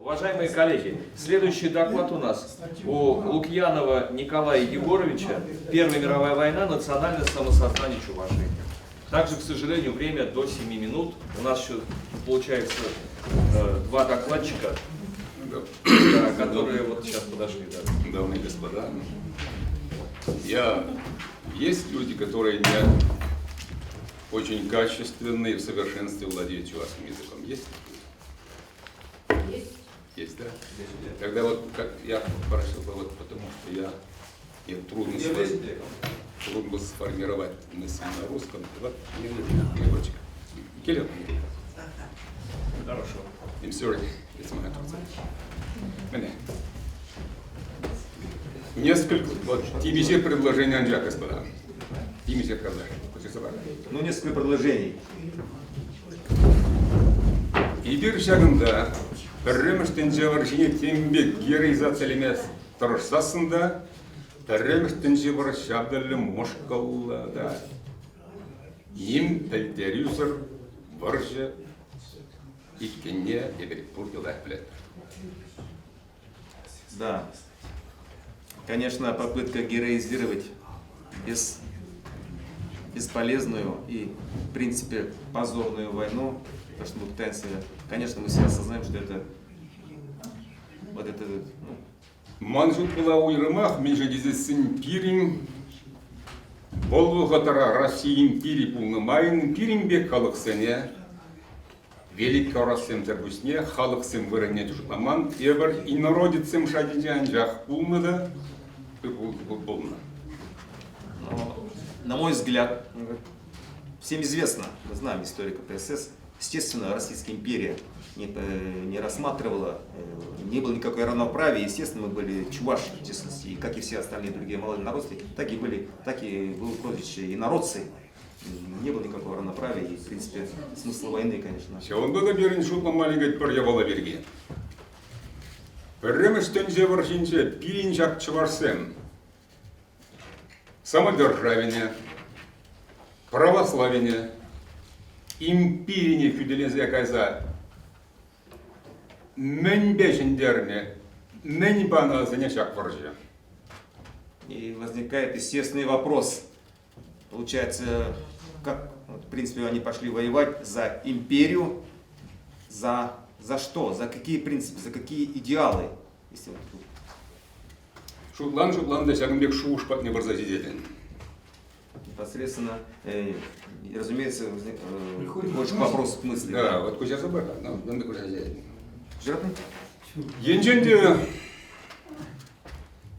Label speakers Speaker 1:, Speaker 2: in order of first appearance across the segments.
Speaker 1: Уважаемые коллеги, следующий доклад у нас у Лукьянова Николая Егоровича «Первая мировая война. Национальное самосознание Чувашии». Также, к сожалению, время до 7 минут. У нас еще получается два докладчика, которые вот сейчас подошли. Да.
Speaker 2: Дамы и господа, есть люди, которые не очень качественные, в совершенстве владеют чувашским языком. Есть?
Speaker 3: Есть.
Speaker 2: Есть, да? Тогда вот как я просил бы, вот, потому что я трудно сформировать мысль на русском. Вот мне нужен переводчик. Келлер.
Speaker 1: Хорошо.
Speaker 2: I'm sorry, it's my turn. Несколько, вот, тимизе предложений Анджа, господа. Тимизе предложений.
Speaker 4: Ну, несколько предложений.
Speaker 2: И бир шагында, біріміштінші бір жіне тембек героизация емес тұрышсасында, біріміштінші бір шабдылы мұшқаллада. Им тәлтерюзір біржі иккенне ебірік пұрдылар білет.
Speaker 4: Да. Конечно, попытка героизировать бесполезную и, в принципе, позорную войну, то, что мы пытаемся, конечно, мы все осознаем, что это, вот это, ну...
Speaker 2: Манжут была уйрымах, между дезесін пирин, болу ғатара Россия империи пулнымайын, пирин бек халық сене, велик карасем тербусне, халық сем вырыне тушламан, эвер и народицем шадидян жах пулныда, полно.
Speaker 4: На мой взгляд, всем известно, мы знаем историю КПСС, естественно, Российская империя не рассматривала, не было никакой равноправия, естественно, мы были чуваши, в частности, и как и все остальные другие малые народы, так и было прозвище инородцы, не было никакого равноправия, и, в принципе, смысл войны, конечно.
Speaker 2: Все, он был берен шутлам маленький парьявала берги. Премештен жеваршинче пиринчак чувашсем. Самодержавение, православие, империя фюделизия кайза, мен бешендерне, мен бана занячак воржа.
Speaker 4: И возникает естественный вопрос, получается, как, в принципе, они пошли воевать за империю, за что, за какие принципы, за какие идеалы?
Speaker 2: Шутлан да шагнбек шуш пат не барзазидетен.
Speaker 4: Непосредственно, разумеется, приходишь к вопросу к мысли.
Speaker 2: Да, вот куча забыла, но надо куча взять.
Speaker 4: Жертвы?
Speaker 2: Енченде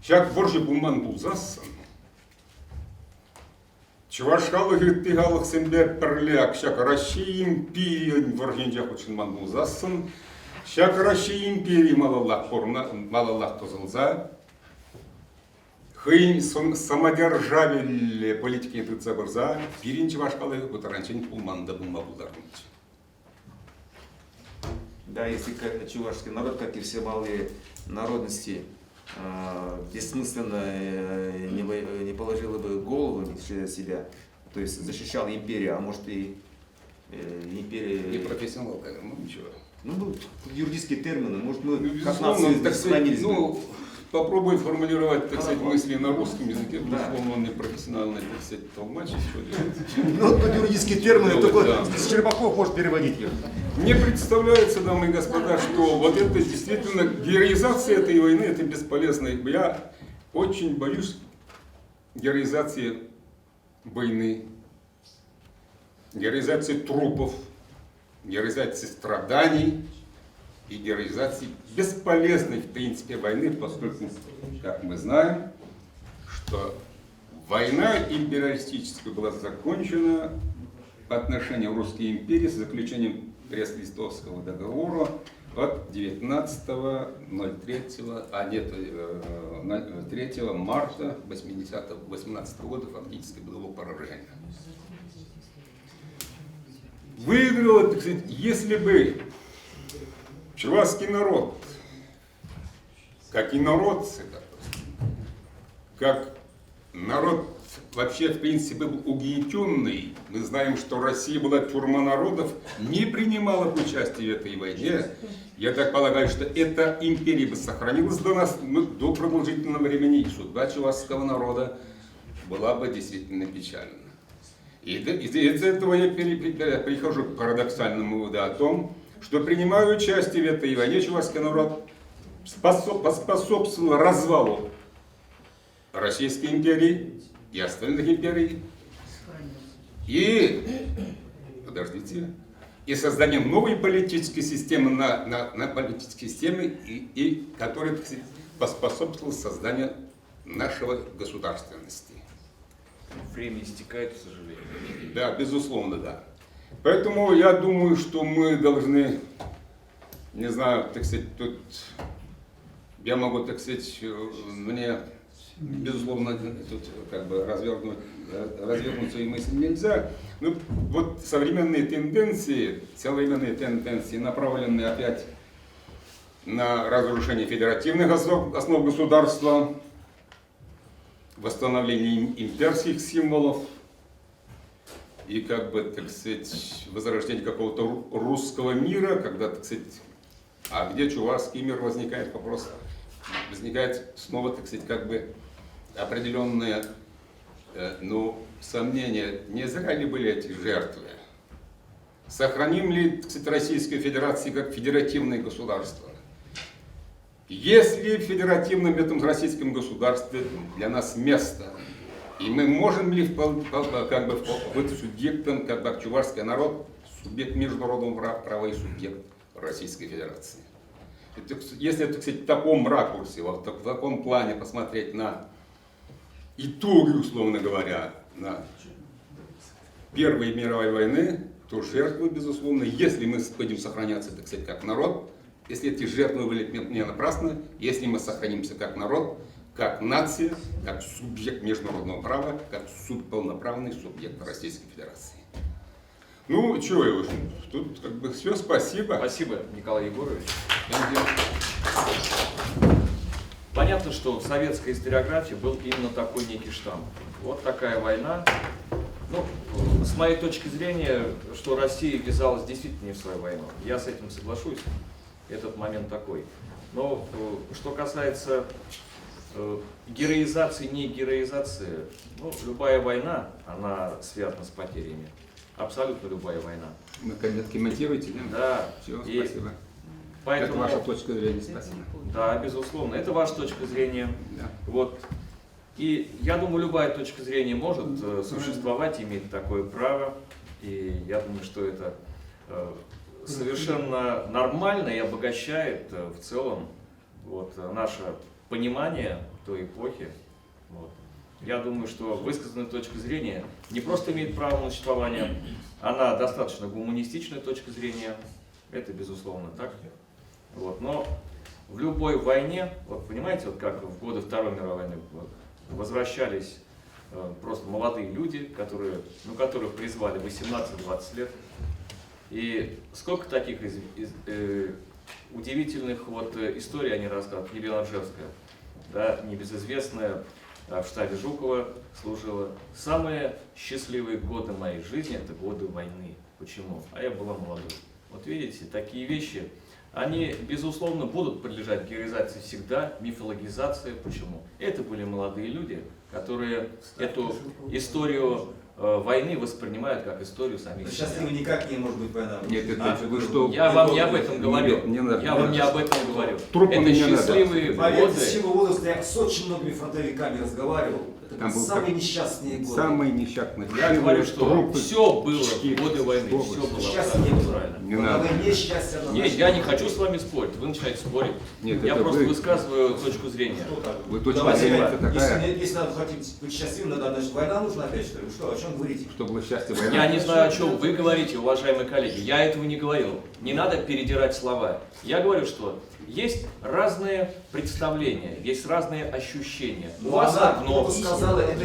Speaker 2: шаг воржи буман булзасан. Чувашхалы гыттыгалық сенбе пірляк, шак Россия империя ворженде хучин ман булзасан. Шак Россия империя малаллах тозылза. Хыйн самодержавие политики тыца барза, пиринчи башкалы бутаранчин пулманда булма булдарынчы.
Speaker 4: Да, если чувашский народ, как и все малые народности, бессмысленно не положила бы голову на себя, то есть защищал империю, а может и империя...
Speaker 2: Не профессионал, ну ничего.
Speaker 4: Ну, юридические термины, может мы как
Speaker 2: безусловно,
Speaker 4: нация
Speaker 2: так сказать,
Speaker 4: сохранились бы.
Speaker 2: ну, попробуй формулировать, так сказать, мысли на русском языке,
Speaker 4: Да.
Speaker 2: безусловно, он не профессиональный, так сказать, толмач, что делать.
Speaker 4: Ну, вот юридические термины,
Speaker 2: Ну,
Speaker 4: только
Speaker 2: да.
Speaker 4: Щербаков может переводить их.
Speaker 2: Мне представляется, дамы и господа, что вот это действительно героизация этой войны, это бесполезно. Я очень боюсь героизации войны, героизации трупов, героизации страданий и героизации бесполезной, в принципе, войны, поскольку, как мы знаем, что война империалистическая была закончена по отношению Русской империи с заключением Брест-Литовского договора от 3 марта 18 года фактически было его поражение. Выиграло, так сказать, если бы чувашский народ, как инородцы, как народ вообще, в принципе, был угнетенный. Мы знаем, что Россия была тюрьма народов, не принимала участие в этой войне. Я так полагаю, что эта империя бы сохранилась до нас до продолжительного времени, и судьба чувашского народа была бы действительно печальна. И из этого я прихожу к парадоксальному выводу о том, что принимая участие в этой войне, чувашский народ поспособствовал развалу Российской империи и остальных империй, и, и созданием новой политической системы, на политической системе, и которая, так сказать, поспособствовала созданию нашего государственности.
Speaker 1: Время истекает, к сожалению.
Speaker 2: Да, безусловно, да. Поэтому я думаю, что мы должны, не знаю, так сказать, тут я могу, так сказать, мне, безусловно, тут как бы развернуть свои мысли нельзя. Но вот современные тенденции, направленные опять на разрушение федеративных основ государства, восстановление имперских символов и, как бы, так сказать, возрождение какого-то русского мира, когда, так сказать, а где чувашский мир, возникает вопрос, возникает снова, так сказать, как бы определенные, сомнения, не зря ли были эти жертвы? Сохраним ли, так сказать, Российскую Федерацию как федеративное государство? Есть ли в федеративном этом российском государстве для нас место? И мы можем ли как бы быть субъектом, как чувашский народ, субъект международного права и субъект Российской Федерации? Если, так сказать, в таком ракурсе, в таком плане посмотреть на итоги, условно говоря, на Первой мировой войны, то жертвы, безусловно, если мы будем сохраняться, так сказать, как народ, если эти жертвы были не напрасны, если мы сохранимся как народ, как нация, как субъект международного права, как полноправный субъект Российской Федерации. Ну, чего я уже, тут как бы все, спасибо.
Speaker 1: Спасибо, Николай Егорович. Понятно, что в советской историографии был именно такой некий штамп. Вот такая война. Ну, с моей точки зрения, что Россия ввязалась действительно не в свою войну. Я с этим соглашусь. Этот момент такой. Но что касается героизации, не героизации, любая война, она связана с потерями. Абсолютно любая война.
Speaker 2: Вы комментируете, да?
Speaker 1: Да.
Speaker 2: Все,
Speaker 1: и
Speaker 2: спасибо.
Speaker 1: Поэтому,
Speaker 2: это ваша точка зрения, спасибо.
Speaker 1: Да, безусловно, это ваша точка зрения.
Speaker 2: Да.
Speaker 1: Вот. И я думаю, любая точка зрения может существовать, иметь такое право. И я думаю, что это совершенно нормально и обогащает в целом наше понимание той эпохи. Вот. Я думаю, что высказанная точка зрения не просто имеет право на существование, она достаточно гуманистичная точка зрения, это безусловно так. Вот. Но в любой войне, понимаете, как в годы Второй мировой войны возвращались просто молодые люди, которых призвали 18-20 лет. И сколько таких удивительных историй они рассказывают. Елена Ржевская, да, небезызвестная, в штабе Жукова служила. Самые счастливые годы моей жизни – это годы войны. Почему? А я была молодой. Вот видите, такие вещи, они, безусловно, будут подлежать героизации всегда, мифологизации. Почему? Это были молодые люди, которые эту историю войны воспринимают как историю самих себя.
Speaker 4: Счастливы никак не может быть война.
Speaker 2: Нет, вы что?
Speaker 1: Я вам не об этом говорю. Я вам не об этом говорю. Это счастливые годы.
Speaker 4: С чего возраста я с очень многими фронтовиками разговаривал. Это самые несчастные годы.
Speaker 2: Самые несчастные.
Speaker 1: Я говорю, что все было в годы войны. Все было
Speaker 4: счастья не было.
Speaker 2: Не надо.
Speaker 1: Нет, я не хочу с вами спорить. Вы начинаете спорить.
Speaker 2: Нет,
Speaker 1: я просто высказываю точку зрения.
Speaker 2: Вы точка зрения такая.
Speaker 4: Если надо хотеть быть счастливым, значит война нужна опять, что ли? Что, о чем вы говорите?
Speaker 2: Чтобы было счастье война.
Speaker 1: Я не знаю, о чем вы говорите, уважаемые коллеги. Я этого не говорил. Не надо передирать слова. Я говорю, что есть разные представления, есть разные ощущения. У вас одно,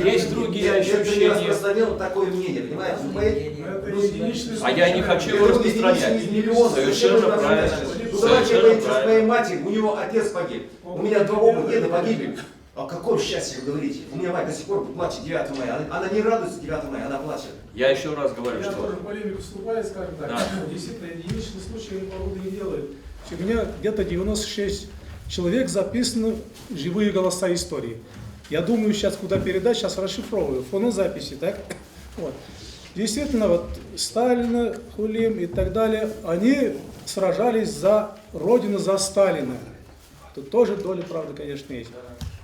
Speaker 1: есть другие ощущения.
Speaker 4: Я распространил такое мнение, понимаете?
Speaker 1: А я не хочу его распространять. Совершенно правильно.
Speaker 4: Ну давайте я говорю с моей матерью, у него отец погиб. У меня 2 деда погибли. О каком счастье вы говорите? У меня мать до сих пор плачет 9 мая. Она не радуется 9 мая, она плачет.
Speaker 1: Я еще раз говорю,
Speaker 3: Я
Speaker 1: что...
Speaker 3: тоже в полемику вступаю, скажем так,
Speaker 1: Да.
Speaker 3: действительно, единичные случаи погоды не делают. У меня где-то 96 человек записаны живые голоса истории. Я думаю, сейчас куда передать, сейчас расшифровываю, фонозаписи, так? Вот. Действительно, вот Сталина, Хулим и так далее, они сражались за Родину, за Сталина. Тут тоже доля правды, конечно, есть.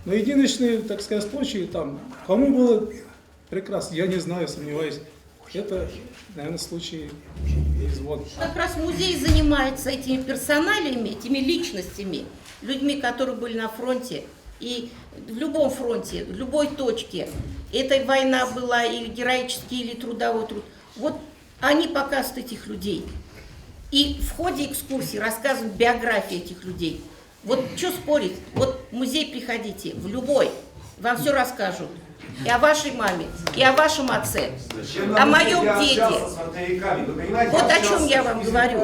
Speaker 3: Но единичные, так сказать, случаи, там, кому было прекрасно, я не знаю, сомневаюсь. Это, наверное, случаи из вот.
Speaker 5: Как раз музей занимается этими персоналиями, этими личностями, людьми, которые были на фронте. И в любом фронте, в любой точке, эта война была или героический, или трудовой труд. Вот они показывают этих людей. И в ходе экскурсии рассказывают биографии этих людей. Вот что спорить? Вот в музей приходите, в любой, вам все расскажут. И о вашей маме, и о вашем отце, о моем деде. Вот о чем я вам говорю.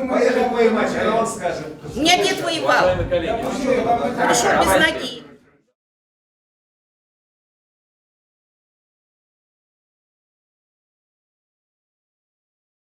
Speaker 4: Поехали воевать, она вам скажет.
Speaker 5: У меня дед воевал.
Speaker 1: Уважаемые коллеги,
Speaker 5: Пришел без ноги.